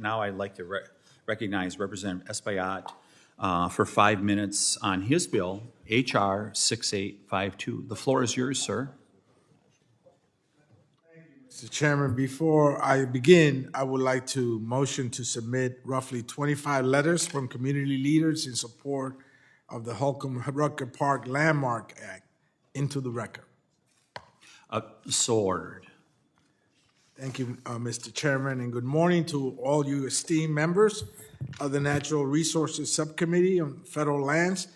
Now I'd like to recognize Representative Espaillat for 5 minutes on his bill, H.R. 6852. The floor is yours, sir. Mr. Chairman, before I begin, I would like to motion to submit roughly 25 letters from community leaders in support of the Holcombe Rucker Park Landmark Act into the record. So ordered. Thank you, Mr. Chairman, and good morning to all you esteemed members of the Natural Resources Subcommittee on Federal Lands.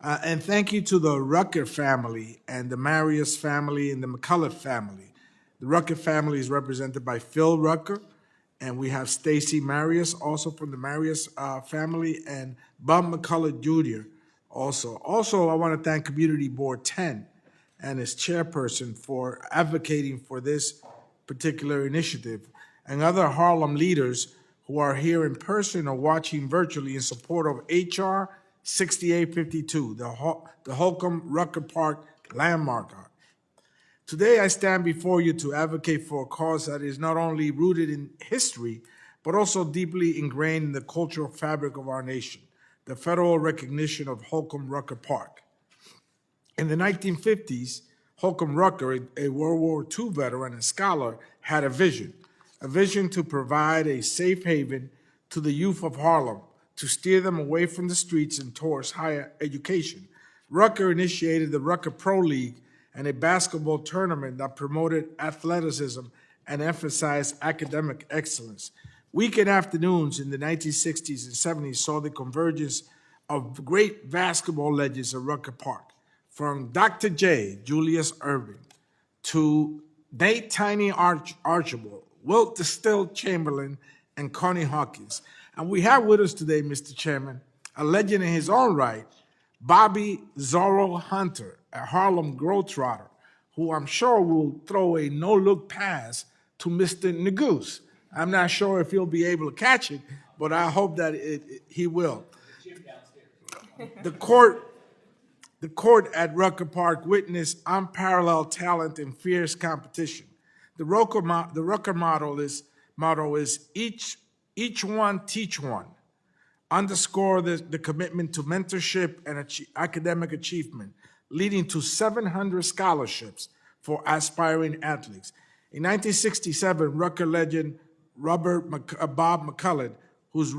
And thank you to the Rucker family and the Marius family and the McCullough family. The Rucker family is represented by Phil Rucker, and we have Stacy Marius, also from the Marius family, and Bob McCullough Jr. also. Also, I want to thank Community Board 10 and its chairperson for advocating for this particular initiative, and other Harlem leaders who are here in person or watching virtually in support of H.R. 6852, the Holcombe Rucker Park Landmark Act. Today, I stand before you to advocate for a cause that is not only rooted in history, but also deeply ingrained in the cultural fabric of our nation, the federal recognition of Holcombe Rucker Park. In the 1950s, Holcombe Rucker, a World War II veteran and scholar, had a vision to provide a safe haven to the youth of Harlem, to steer them away from the streets and towards higher education. Rucker initiated the Rucker Pro League and a basketball tournament that promoted athleticism and emphasized academic excellence. Weekend afternoons in the 1960s and 70s saw the convergence of great basketball legends of Rucker Park, from Dr. J, Julius Erving, to Nate Tiny Archibald, Wilt Distill Chamberlain, and Connie Hawkins. And we have with us today, Mr. Chairman, a legend in his own right, Bobby Zorro Hunter, a Harlem Globetrotter, who I'm sure will throw a no-look pass to Mr. Nagoose. I'm not sure if he'll be able to catch it, but I hope that he will. The court at Rucker Park witnessed unparalleled talent and fierce competition. The Rucker motto is each one teach one. Underscore the commitment to mentorship and academic achievement, leading to 700 scholarships for aspiring athletes. In 1967, Rucker legend Bob McCullough, whose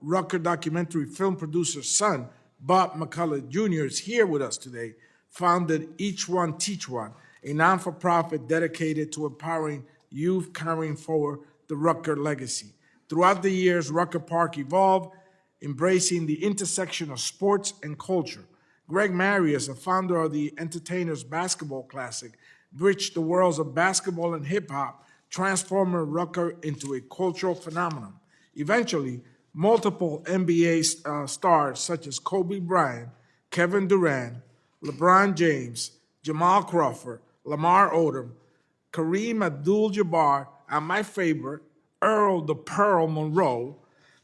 Rucker documentary film producer's son, Bob McCullough Jr. is here with us today, founded Each One Teach One, a non-for-profit dedicated to empowering youth carrying forward the Rucker legacy. Throughout the years, Rucker Park evolved, embracing the intersection of sports and culture. Greg Marius, a founder of the Entertainers Basketball Classic, bridged the worlds of basketball and hip-hop, transforming Rucker into a cultural phenomenon. Eventually, multiple NBA stars such as Kobe Bryant, Kevin Durant, LeBron James, Jamal Crawford, Lamar Odom, Kareem Abdul-Jabbar, and my favorite, Earl the Pearl Monroe,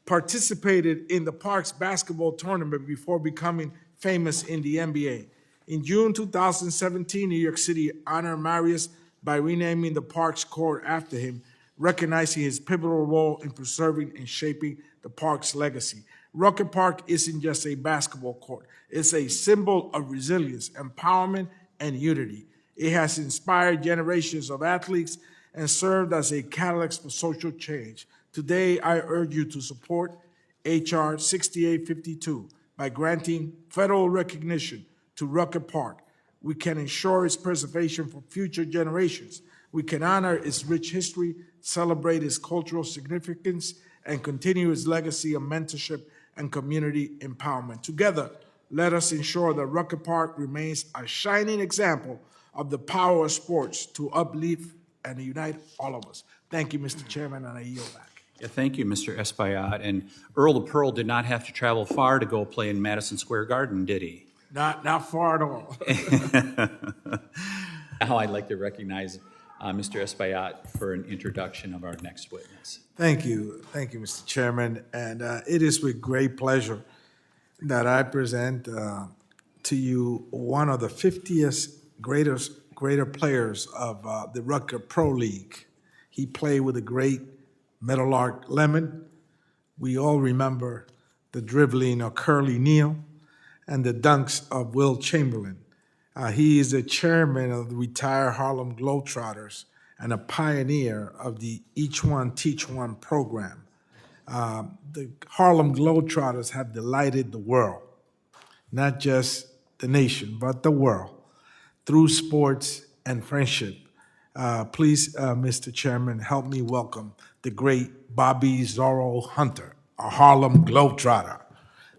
participated in the Park's basketball tournament before becoming famous in the NBA. In June 2017, New York City honored Marius by renaming the Park's court after him, recognizing his pivotal role in preserving and shaping the park's legacy. Rucker Park isn't just a basketball court. It's a symbol of resilience, empowerment, and unity. It has inspired generations of athletes and served as a catalyst for social change. Today, I urge you to support H.R. 6852 by granting federal recognition to Rucker Park. We can ensure its preservation for future generations. We can honor its rich history, celebrate its cultural significance, and continue its legacy of mentorship and community empowerment. Together, let us ensure that Rucker Park remains a shining example of the power of sports to uplift and unite all of us. Thank you, Mr. Chairman, and I yield back. Yeah, thank you, Mr. Espaillat. And Earl the Pearl did not have to travel far to go play in Madison Square Garden, did he? Not far at all. Now I'd like to recognize Mr. Espaillat for an introduction of our next witness. Thank you, Mr. Chairman. And it is with great pleasure that I present to you one of the 50th greater players of the Rucker Pro League. He played with the great Meadowlark Lemon. We all remember the dribbling of Curly Neal and the dunks of Will Chamberlain. He is the chairman of the retired Harlem Globetrotters and a pioneer of the Each One Teach One program. The Harlem Globetrotters have delighted the world, not just the nation, but the world, through sports and friendship. Please, Mr. Chairman, help me welcome the great Bobby Zorro Hunter, a Harlem Globetrotter,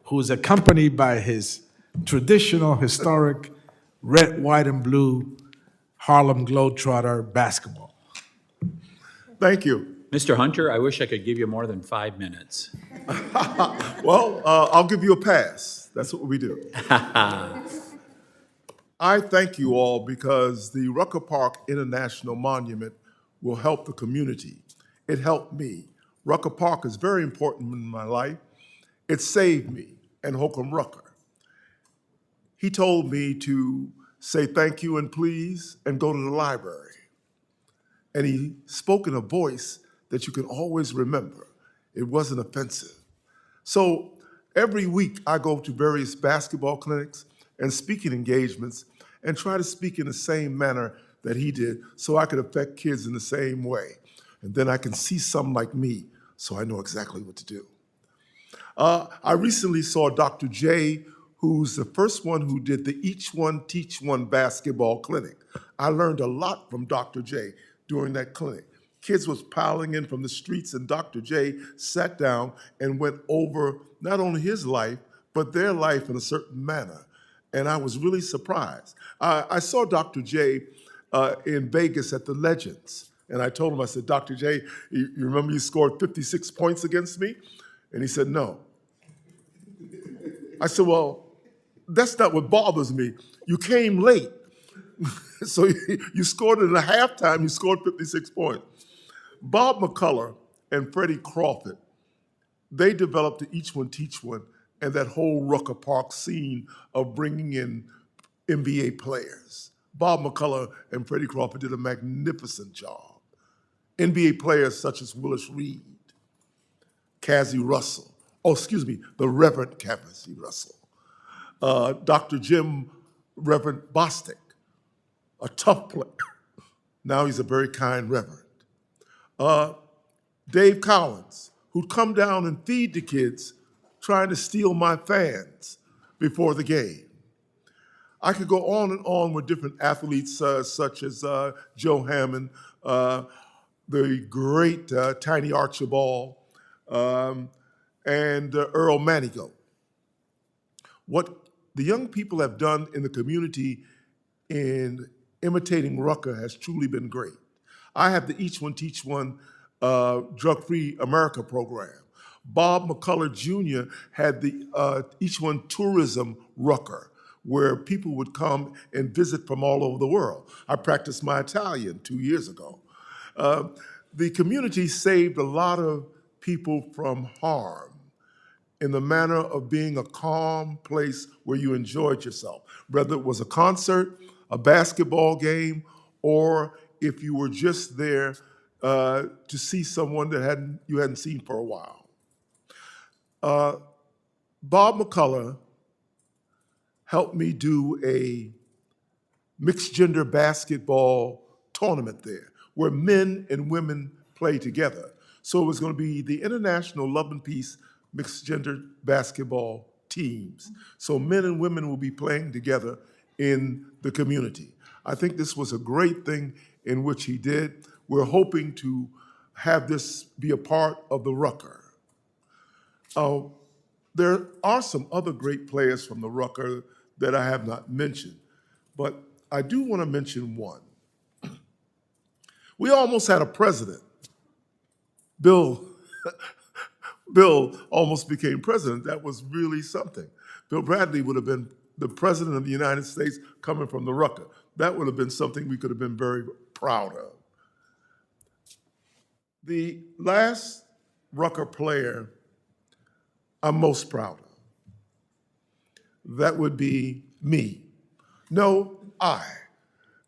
who is accompanied by his traditional, historic red, white, and blue Harlem Globetrotter basketball. Thank you. Mr. Hunter, I wish I could give you more than 5 minutes. Well, I'll give you a pass. That's what we do. I thank you all because the Rucker Park International Monument will help the community. It helped me. Rucker Park is very important in my life. It saved me and Holcombe Rucker. He told me to say thank you and please and go to the library. And he spoke in a voice that you can always remember. It wasn't offensive. So every week I go to various basketball clinics and speaking engagements and try to speak in the same manner that he did so I could affect kids in the same way. And then I can see some like me, so I know exactly what to do. I recently saw Dr. J, who's the first one who did the Each One Teach One basketball clinic. I learned a lot from Dr. J during that clinic. Kids was piling in from the streets, and Dr. J sat down and went over not only his life, but their life in a certain manner. And I was really surprised. I saw Dr. J in Vegas at the Legends. And I told him, I said, Dr. J, you remember you scored 56 points against me? And he said, no. I said, well, that's not what bothers me. You came late. So you scored in a halftime, you scored 56 points. Bob McCullough and Freddie Crawford, they developed the Each One Teach One and that whole Rucker Park scene of bringing in NBA players. Bob McCullough and Freddie Crawford did a magnificent job. NBA players such as Willis Reed, Cassie Russell, the Reverend Cassie Russell, Dr. Jim Reverend Bostic, a tough player. Now he's a very kind reverend. Dave Collins, who'd come down and feed the kids, trying to steal my fans before the game. I could go on and on with different athletes such as Joe Hammond, the great Tiny Archibald, and Earl Manigault. What the young people have done in the community in imitating Rucker has truly been great. I have the Each One Teach One Drug-Free America program. Bob McCullough Jr. had the Each One Tourism Rucker, where people would come and visit from all over the world. I practiced my Italian 2 years ago. The community saved a lot of people from harm in the manner of being a calm place where you enjoyed yourself, whether it was a concert, a basketball game, or if you were just there to see someone that you hadn't seen for a while. Bob McCullough helped me do a mixed gender basketball tournament there where men and women play together. So it was going to be the International Love and Peace mixed gender basketball teams. So men and women will be playing together in the community. I think this was a great thing in which he did. We're hoping to have this be a part of the Rucker. There are some other great players from the Rucker that I have not mentioned, but I do want to mention one. We almost had a president. Bill almost became president. That was really something. Bill Bradley would have been the president of the United States coming from the Rucker. That would have been something we could have been very proud of. The last Rucker player I'm most proud of, that would be me. No, I.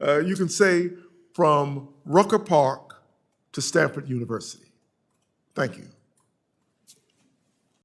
You can say from Rucker Park to Stanford University. Thank you.